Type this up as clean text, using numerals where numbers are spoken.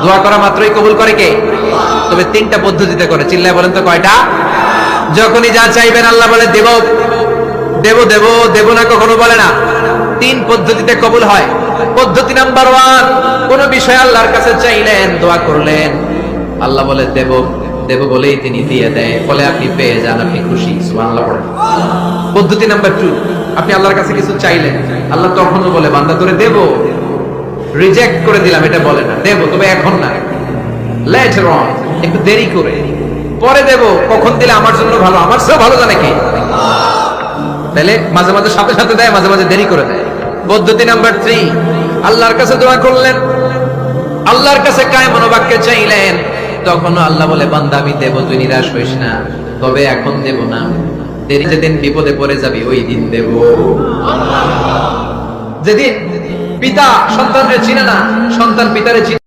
দোয়া করা মাত্রই কবুল করে কে? তবে তিনটা পদ্ধতিতে করে। চিল্লায় বলেন তো কয়টা? যখনই যা চাইবেন আল্লাহ বলে দেব দেব দেব দেব না, কখনো বলে না। তিন পদ্ধতিতে কবুল হয়। পদ্ধতি নাম্বার 1, কোন বিষয় আল্লাহর কাছে চাইলেন, দোয়া করলেন, আল্লাহ বলে দেব দেব বলেই তিনি দিয়ে দেয়, ফলে আপনি পেয়ে যান, আপনি খুশি। সুবহানাল্লাহ পড়েন। পদ্ধতি নাম্বার 2, আপনি আল্লাহর কাছে কিছু চাইলেন, আল্লাহ তখনও বলে বান্দা তোরে দেব, রিজেক্ট করে দিলাম এটা বলে না, দেব তবে এখন না, লেটার অন, একটু দেরি করে, পরে দেব, কখন দিলে আমার জন্য ভালো, আমার চেয়ে ভালো জানে কে। তাহলে মাঝে মাঝে সাথে সাথে দেয়, মাঝে মাঝে দেরি করে দেয়। পদ্ধতি নাম্বার 3, আল্লাহর কাছে দোয়া করলেন, আল্লাহর কাছে কায় মনোবাক্যে চাইলেন, তখন আল্লাহ বলে বান্দা আমি দেব, তুই নিরাশ হইস না, তবে এখন দেব না, দেরি যেদিন বিপদে পড়ে যাবি ওই দিন দেব। যেদিন পিতা সন্তানকে চিনে না, সন্তান পিতারে চিনে